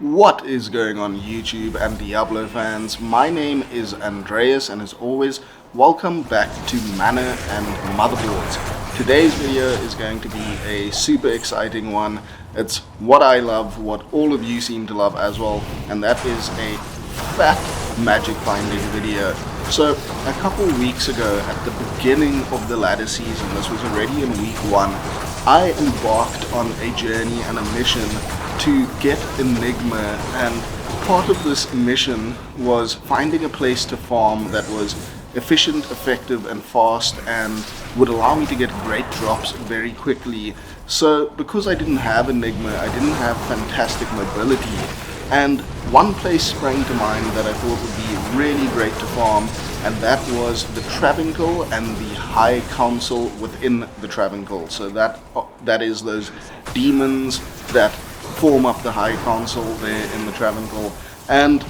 What is going on YouTube and Diablo fans? My name is Andreas, and as always, welcome back to Mana and Motherboards. Today's video is going to be a super exciting one. It's what I love, what all of you seem to love as well, and that is a fat magic finding video. So a couple weeks ago, at the beginning of the ladder season, this was already in week 1, I embarked on a journey and a mission to get Enigma, and part of this mission was finding a place to farm that was efficient, effective and fast and would allow me to get great drops very quickly. So because I didn't have Enigma, I didn't have fantastic mobility, and one place sprang to mind that I thought would be really great to farm, and that was the Travincal and the High Council within the Travincal. So that is those demons that form up the High Council there in the Travincal. And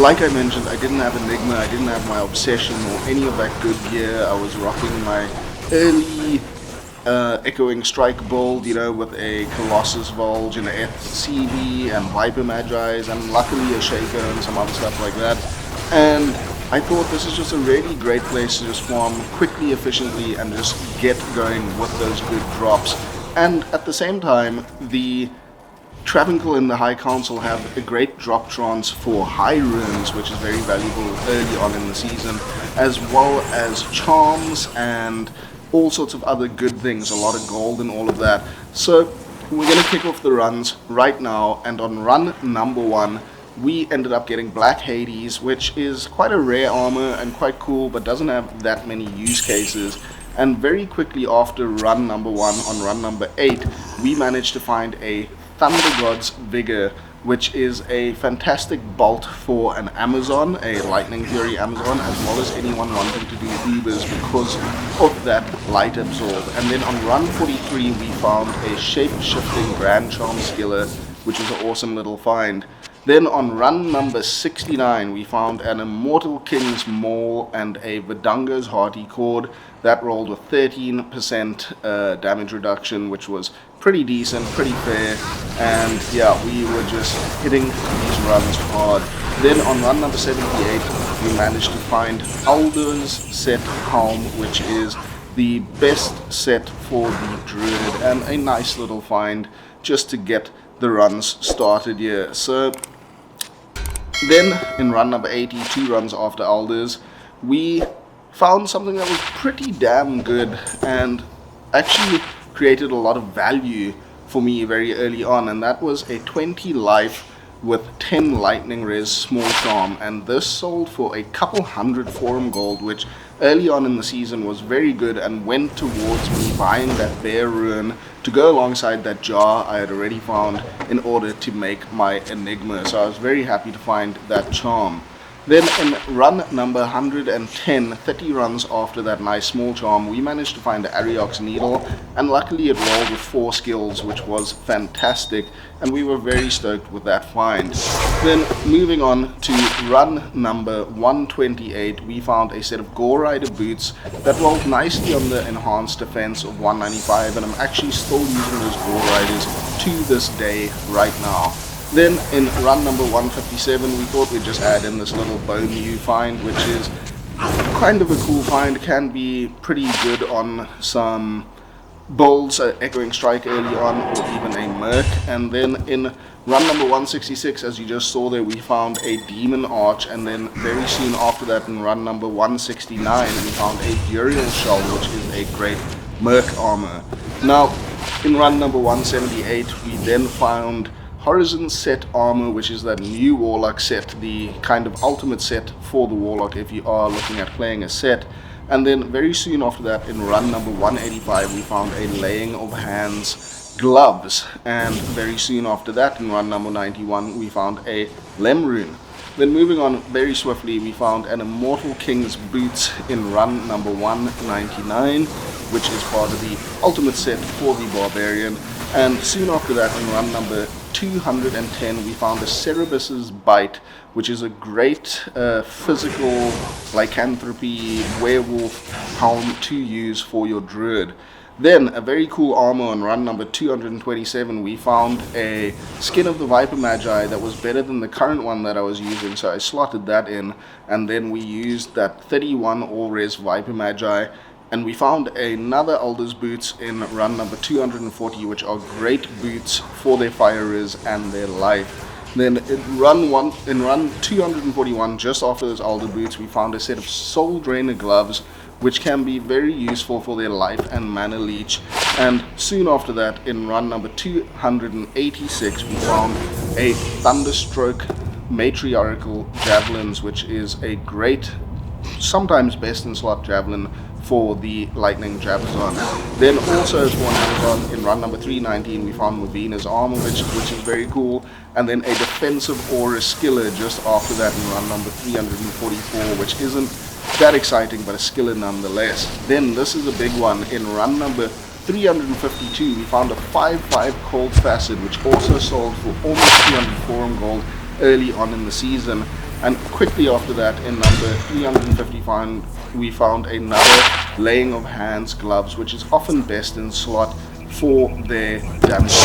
like I mentioned, I didn't have Enigma, I didn't have my Obsession or any of that good gear. I was rocking my early Echoing Strike build, with a Colossus Vulge and an CV and Viper Magi's, and luckily a Shaker and some other stuff like that. And I thought this is just a really great place to just farm quickly, efficiently, and just get going with those good drops. And at the same time, the Travincal and the High Council have a great drop trance for High Runes, which is very valuable early on in the season, as well as charms and all sorts of other good things, a lot of gold and all of that. So we're going to kick off the runs right now, and on run number 1, we ended up getting Black Hades, which is quite a rare armor and quite cool, but doesn't have that many use cases. And very quickly after run number 1, on run number 8, we managed to find a Thunder God's Vigor, which is a fantastic bolt for an Amazon, a Lightning Fury Amazon, as well as anyone wanting to do Ubers because of that light absorb. And then on run 43, we found a shape-shifting Grand Charm Skiller, which is an awesome little find. Then on run number 69, we found an Immortal King's Maul and a Vedunga's Hearty Cord that rolled with 13% damage reduction, which was pretty decent, pretty fair, and yeah, we were just hitting these runs hard. Then on run number 78, we managed to find Alder's Set Helm, which is the best set for the Druid, and a nice little find just to get the runs started here. So then in run number 80, 2 runs after Alders, we found something that was pretty damn good and actually created a lot of value for me very early on, and that was a 20 life with 10 lightning res small charm, and this sold for a couple hundred forum gold, which early on in the season was very good and went towards me buying that bear rune to go alongside that jar I had already found in order to make my Enigma. So I was very happy to find that charm. Then in run number 110, 30 runs after that nice small charm, we managed to find the Ariok's Needle, and luckily it rolled with 4 skills, which was fantastic, and we were very stoked with that find. Then moving on to run number 128, we found a set of Gore Rider boots that rolled nicely on the enhanced defense of 195, and I'm actually still using those Gore Riders to this day right now. Then in run number 157, we thought we'd just add in this little Bone U find, which is kind of a cool find, can be pretty good on some builds, Echoing Strike early on, or even a Merc. And then in run number 166, as you just saw there, we found a Demon Arch, and then very soon after that in run number 169, we found a Burial Shell, which is a great Merc armor. Now, in run number 178, we then found Horizon Set Armor, which is that new Warlock set, the kind of ultimate set for the Warlock if you are looking at playing a set. And then very soon after that, in run number 185, we found a Laying of Hands gloves, and very soon after that, in run number 91, we found a Lem Rune. Then moving on very swiftly, we found an Immortal King's Boots in run number 199, which is part of the ultimate set for the Barbarian. And soon after that, in run number 210, we found a Cerebus's Bite, which is a great physical lycanthropy werewolf helm to use for your druid. Then, a very cool armor on run number 227, we found a skin of the Viper Magi that was better than the current one that I was using, so I slotted that in, and then we used that 31 all-res Viper Magi, and we found another Elder's Boots in run number 240, which are great boots for their fire res and their life. Then in run 241, just after those Elder Boots, we found a set of Soul Drainer gloves, which can be very useful for their life and mana leech. And soon after that, in run number 286, we found a Thunderstroke Matriarchal Javelins, which is a great, sometimes best in slot javelin for the Lightning Jabazon. Then also for Amazon, in run number 319, we found Movina's armor, which is very cool, and then a defensive aura skiller just after that in run number 344, which isn't that exciting, but a skiller nonetheless. Then this is a big one. In run number 352, we found a 5/5 Cold Facet, which also sold for almost 200 forum gold early on in the season. And quickly after that, in number 355, we found another Laying of Hands gloves, which is often best in slot for their damage.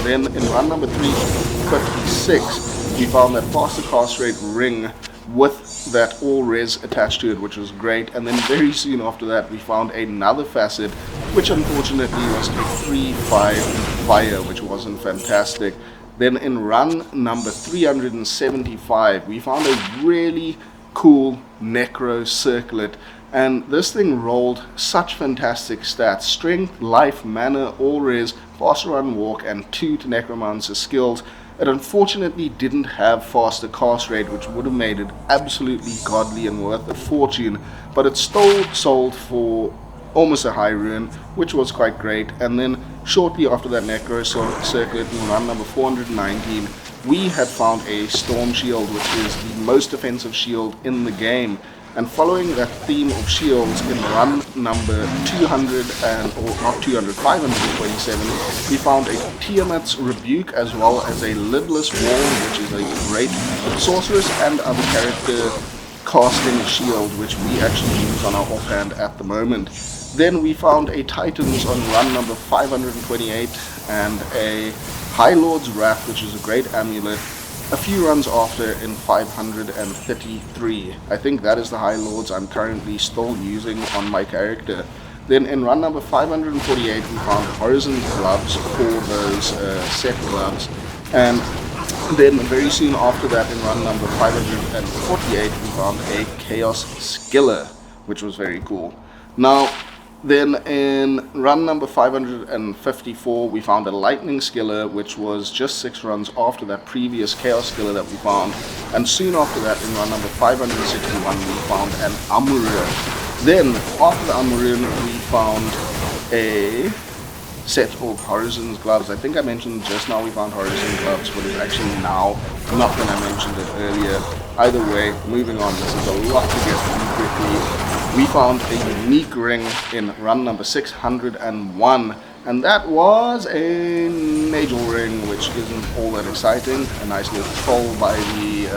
Then in run number 356, we found that faster cast rate ring with that all res attached to it, which was great. And then very soon after that, we found another facet, which unfortunately was a 3/5 fire, which wasn't fantastic. Then in run number 375, we found a really cool Necro Circlet, and this thing rolled such fantastic stats: strength, life, mana, all res, fast run, walk, and 2 to Necromancer skills. It unfortunately didn't have faster cast rate, which would have made it absolutely godly and worth a fortune, but it still sold for almost a high rune, which was quite great. And then shortly after that Necro Circuit, in run number 419, we had found a Storm Shield, which is the most defensive shield in the game. And following that theme of shields, in run number 527, we found a Tiamat's Rebuke as well as a Lidless Wall, which is a great sorceress and other character casting shield, which we actually use on our offhand at the moment. Then we found a Titans on run number 528 and a High Lord's Wrath, which is a great amulet, a few runs after in 533. I think that is the High Lords I'm currently still using on my character. Then in run number 548, we found Horizon gloves for those set gloves. And then very soon after that, in run number 548, we found a Chaos Skiller, which was very cool. Now, then in run number 554, we found a Lightning Skiller, which was just 6 runs after that previous Chaos Skiller that we found. And soon after that, in run number 561, we found an Amurin. Then, after the Amurin, we found a set of Horizon's gloves. I think I mentioned just now we found Horizon gloves, but it's actually now, not when I mentioned it earlier. Either way, moving on, this is a lot to get through quickly. We found a unique ring in run number 601, and that was a Nagel ring, which isn't all that exciting. A nice little troll by the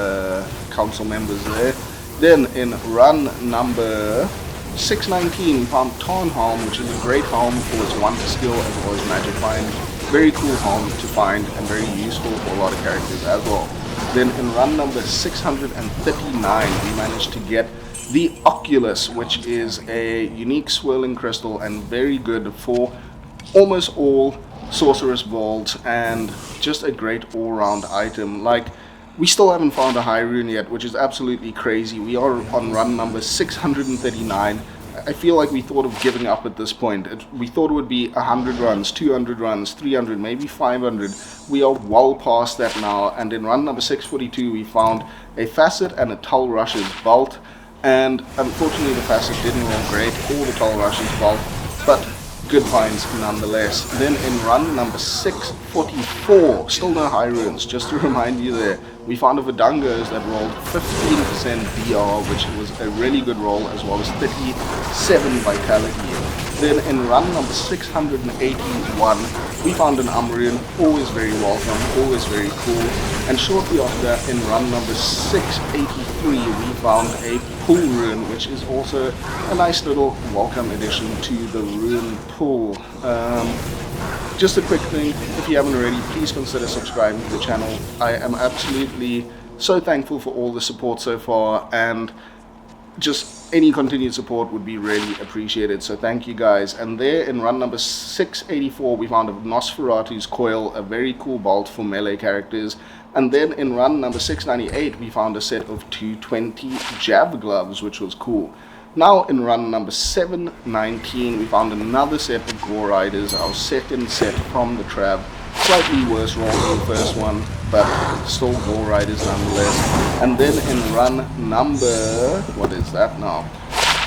council members there. Then in run number 619, we found Tarnhelm, which is a great helm for its Wonder skill as well as Magic Find. Very cool helm to find and very useful for a lot of characters as well. Then in run number 639, we managed to get the Oculus, which is a unique swirling crystal and very good for almost all sorceress vaults and just a great all-round item. Like, we still haven't found a High Rune yet, which is absolutely crazy. We are on run number 639. I feel like we thought of giving up at this point. We thought it would be 100 runs, 200 runs, 300, maybe 500. We are well past that now, and in run number 642 we found a Facet and a Tull Rush's Vault, and unfortunately the Facet didn't roll great, or the Tull Rush's Vault, but good finds nonetheless. Then in run number 644, still no High Runes, just to remind you there, we found a Verdungos that rolled 15% DR, which was a really good roll, as well as 37 Vitality. Then in run number 681, we found an Rune, always very welcome, always very cool. And shortly after that, in run number 683, we found a Pull Rune, which is also a nice little welcome addition to the Rune pool. Just a quick thing, if you haven't already, please consider subscribing to the channel. I am absolutely so thankful for all the support so far, and just any continued support would be really appreciated, so thank you guys. And there in run number 684 we found a Nosferatu's Coil, a very cool bolt for melee characters. And then in run number 698 we found a set of 220 Jav gloves, which was cool. Now in run number 719 we found another set of Gore Riders, our second set from the Trav. Slightly worse roll than the first one, but still Gore Riders nonetheless. And then in run number, what is that now?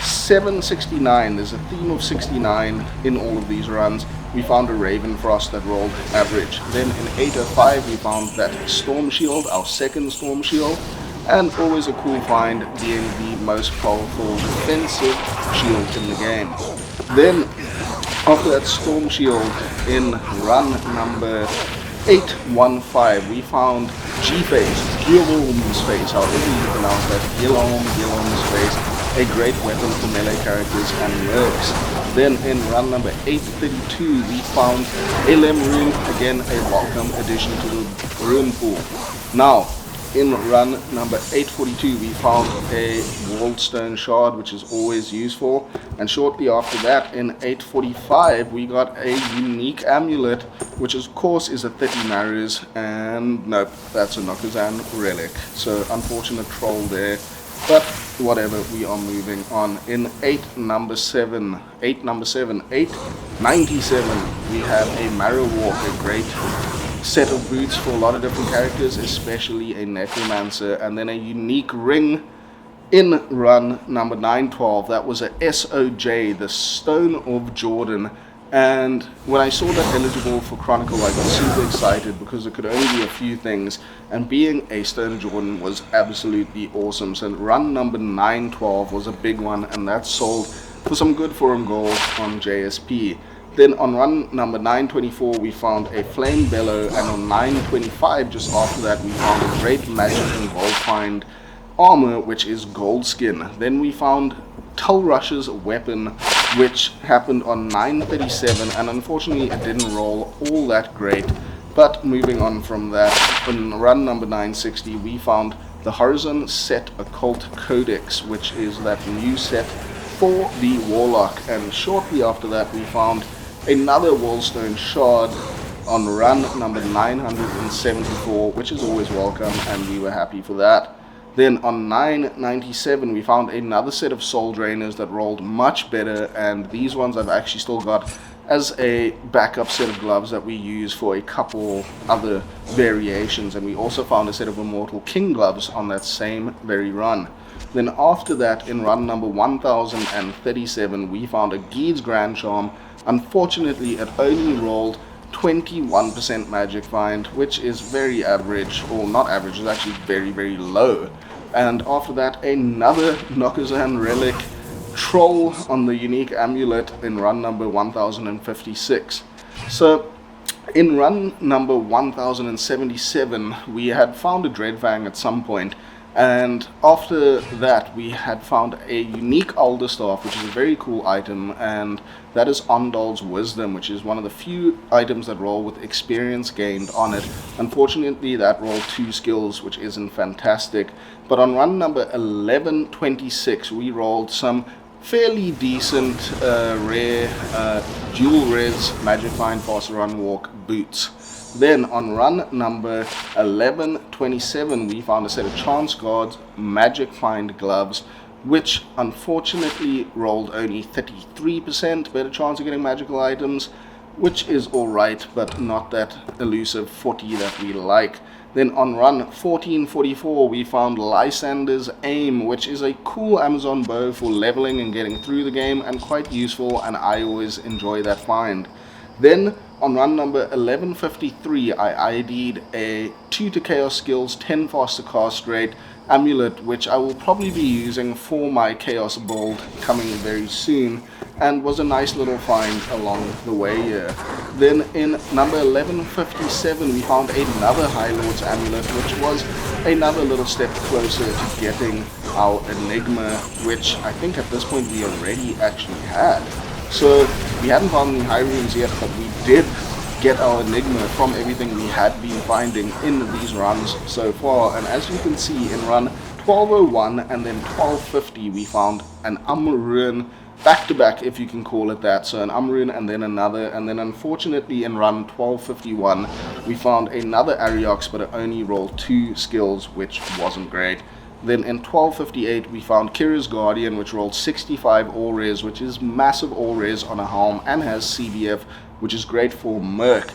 769, there's a theme of 69 in all of these runs. We found a Ravenfrost that rolled average. Then in 805 we found that Storm Shield, our second Storm Shield. And always a cool find, being the most powerful defensive shield in the game. Then after that Storm Shield, in run number 815 we found G-Face, Guillaume's Face, however you pronounce that, Guillaume's Face, a great weapon for melee characters and mercs. Then in run number 832 we found a Lem Rune, again a welcome addition to the Rune pool. Now in run number 842 we found a Wallstone Shard, which is always useful. And shortly after that in 845 we got a unique amulet, which of course is a 30 Marus, and nope, that's a Nokazan relic. So unfortunate troll there, but whatever, we are moving on. In 897 we have a Marowalk, a great set of boots for a lot of different characters, especially a Necromancer. And then a unique ring in run number 912, that was a SOJ, the Stone of Jordan. And when I saw that eligible for Chronicle, I got super excited because it could only be a few things, and being a Stone of Jordan was absolutely awesome. So run number 912 was a big one, and that sold for some good foreign gold on JSP. Then on run number 924 we found a Flame Bellow, and on 925 just after that we found a great magic and gold find armor, which is Gold Skin. Then we found Tulrush's weapon, which happened on 937, and unfortunately it didn't roll all that great. But moving on from that, in run number 960 we found the Horizon Set Occult Codex, which is that new set for the Warlock. And shortly after that we found another Wallstone Shard on run number 974, which is always welcome, and we were happy for that. Then on 997 we found another set of Soul Drainers that rolled much better, and these ones I've actually still got as a backup set of gloves that we use for a couple other variations. And we also found a set of Immortal King gloves on that same very run. Then after that, in run number 1037 we found a Geed's Grand Charm. Unfortunately it only rolled 21% magic find, which is very average, or not average, it's actually very, very low. And after that, another Nokazan relic troll on the unique amulet in run number 1056. So in run number 1077 we had found a Dreadfang at some point, and after that we had found a unique Alderstaff, which is a very cool item, and that is Ondal's Wisdom, which is one of the few items that roll with experience gained on it. Unfortunately that rolled 2 skills, which isn't fantastic. But on run number 1126 we rolled some fairly decent rare dual res magic find fast run walk boots. Then on run number 1127 we found a set of Chance Guards magic find gloves, which unfortunately rolled only 33% better chance of getting magical items, which is alright, but not that elusive 40 that we like. Then on run 1444 we found Lysander's Aim, which is a cool Amazon bow for leveling and getting through the game, and quite useful, and I always enjoy that find. Then on run number 1153 I ID'd a 2 to Chaos Skills 10 faster cast rate amulet, which I will probably be using for my chaos build coming very soon, and was a nice little find along the way here. Then in number 1157 we found another High Lord's amulet, which was another little step closer to getting our Enigma, which I think at this point we already actually had. So we hadn't found any High Runes yet, but we did get our Enigma from everything we had been finding in these runs so far. And as you can see, in run 1201 and then 1250 we found an Rune back to back, if you can call it that. So an Rune and then another, and then unfortunately in run 1251 we found another Ariox, but it only rolled 2 skills, which wasn't great. Then in 1258 we found Kira's Guardian, which rolled 65 all res, which is massive all res on a helm and has CBF, which is great for Merc.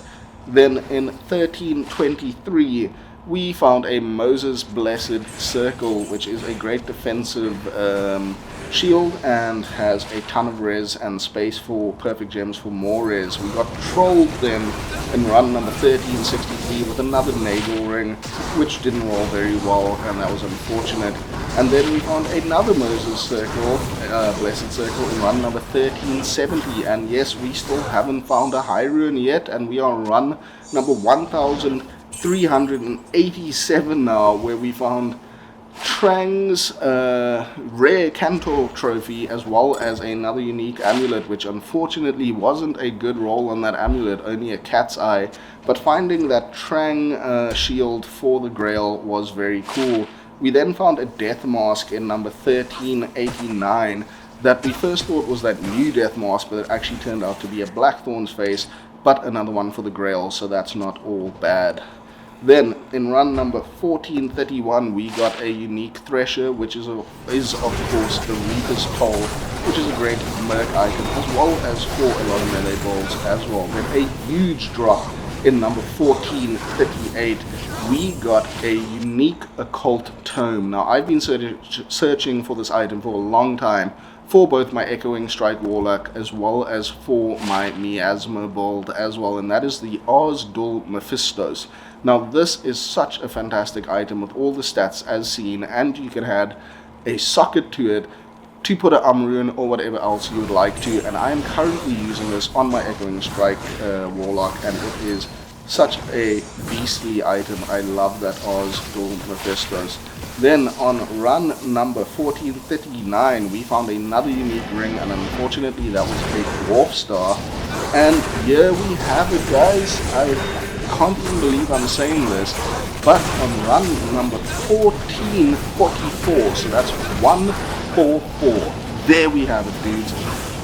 Then in 1323 we found a Moses Blessed Circle, which is a great defensive shield and has a ton of res and space for perfect gems for more res. We got trolled then in run number 1363 with another Nagel Ring, which didn't roll very well, and that was unfortunate. And then we found another Moses Circle, Blessed Circle, in run number 1370, and yes, we still haven't found a High Rune yet, and we are on run number 1387 now, where we found Trang's rare Cantor trophy, as well as another unique amulet, which unfortunately wasn't a good roll on that amulet, only a cat's eye. But finding that Trang shield for the Grail was very cool. We then found a death mask in number 1389 that we first thought was that new death mask, but it actually turned out to be a Blackthorn's face, but another one for the Grail, so that's not all bad. Then in run number 1431 we got a unique Thresher, which is of course the Reaper's Toll, which is a great Merc item, as well as for a lot of melee builds as well. Then a huge drop in number 1438 we got a unique Occult Tome. Now I've been searching for this item for a long time, for both my Echoing Strike Warlock as well as for my Miasma build as well, and that is the Dul Mephistos. Now this is such a fantastic item with all the stats as seen, and you can add a socket to it to put an Rune or whatever else you would like to, and I am currently using this on my Echoing Strike Warlock, and it is such a beastly item. I love that Dul Mephistos. Then on run number 1439 we found another unique ring, and unfortunately that was a Dwarf Star. And here we have it, guys. I can't even believe I'm saying this, but on run number 1444, so that's 144, there we have it, dudes,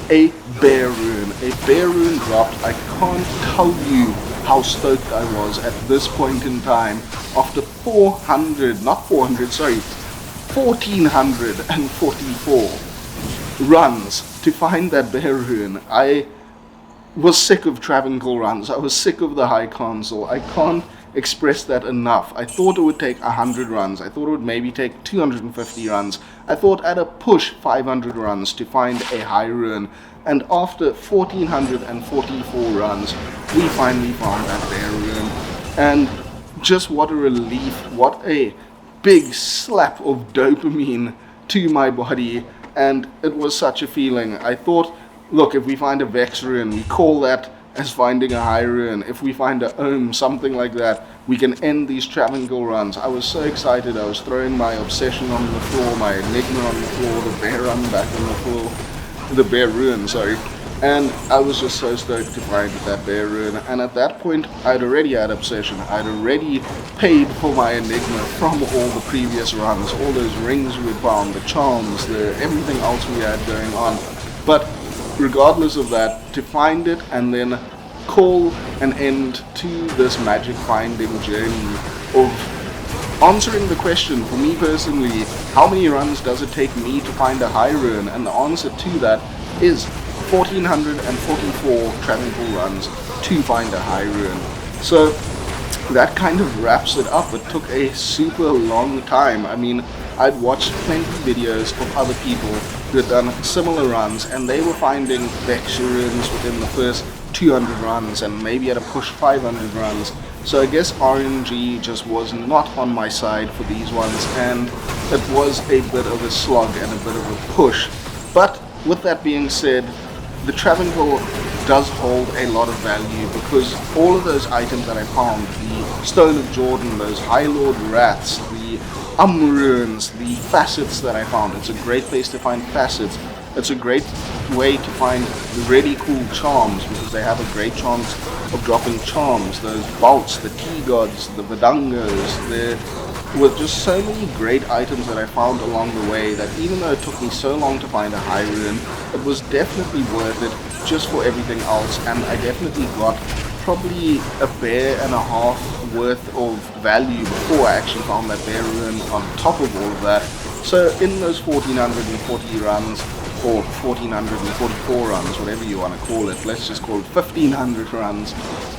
a Bear Rune. A Bear Rune dropped. I can't tell you how stoked I was at this point in time. After 1444 runs to find that Bear Rune, I was sick of Travincal runs. I was sick of the High Console. I can't express that enough. I thought it would take 100 runs. I thought it would maybe take 250 runs. I thought at a push 500 runs to find a High Rune. And after 1444 runs, we finally found that Bear Rune. And just what a relief, what a big slap of dopamine to my body. And it was such a feeling. I thought, look, if we find a Vex Rune, we call that as finding a High Rune. If we find a Ohm, something like that, we can end these Travincal runs. I was so excited. I was throwing my Obsession on the floor, my Enigma on the floor, the Bear Run back on the floor, the Bear Rune, sorry. And I was just so stoked to find that Bear Rune. And at that point, I'd already had Obsession. I'd already paid for my Enigma from all the previous runs, all those rings we had found, the charms, everything else we had going on. But regardless of that, to find it and then call an end to this magic finding journey of answering the question, for me personally, how many runs does it take me to find a High Rune? And the answer to that is 1444 Travincal runs to find a High Rune. So that kind of wraps it up. It took a super long time. I mean, I'd watched plenty of videos of other people who had done similar runs, and they were finding Vex Runes within the first 200 runs, and maybe at a push 500 runs. So I guess RNG just was not on my side for these ones, and it was a bit of a slog and a bit of a push. But with that being said, the Travincal does hold a lot of value because all of those items that I found, the Stone of Jordan, those High Lord Rats, the Runes, the facets that I found, it's a great place to find facets. It's a great way to find really cool charms because they have a great chance of dropping charms. Those bolts, the T-gods, the Vedangos, there were just so many great items that I found along the way that even though it took me so long to find a High Rune, it was definitely worth it just for everything else, and I definitely got probably a bear and a half worth of value before I actually found that bear rune on top of all of that. So in those 1440 runs, or 1444 runs, whatever you want to call it, let's just call it 1500 runs,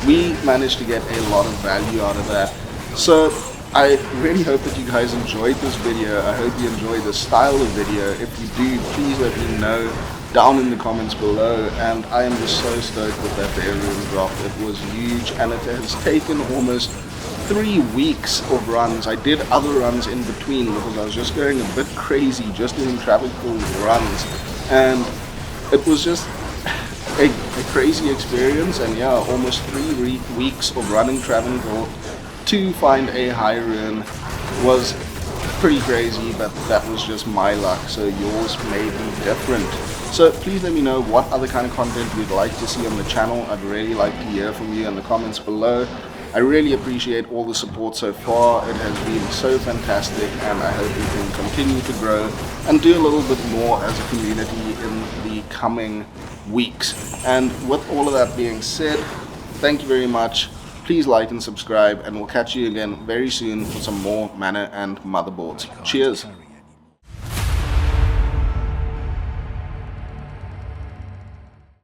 we managed to get a lot of value out of that. So I really hope that you guys enjoyed this video. I hope you enjoyed the style of video. If you do, please let me know down in the comments below. And I am just so stoked with that bear rune drop. It was huge, and it has taken almost 3 weeks of runs. I did other runs in between because I was just going a bit crazy just doing Travincal runs, and it was just a crazy experience. And yeah, almost 3 weeks of running Travincal to find a High Rune was pretty crazy, but that was just my luck, so yours may be different. So please let me know what other kind of content you'd like to see on the channel. I'd really like to hear from you in the comments below. I really appreciate all the support so far. It has been so fantastic, and I hope we can continue to grow and do a little bit more as a community in the coming weeks. And with all of that being said, thank you very much. Please like and subscribe, and we'll catch you again very soon for some more Mana and Motherboards. Cheers!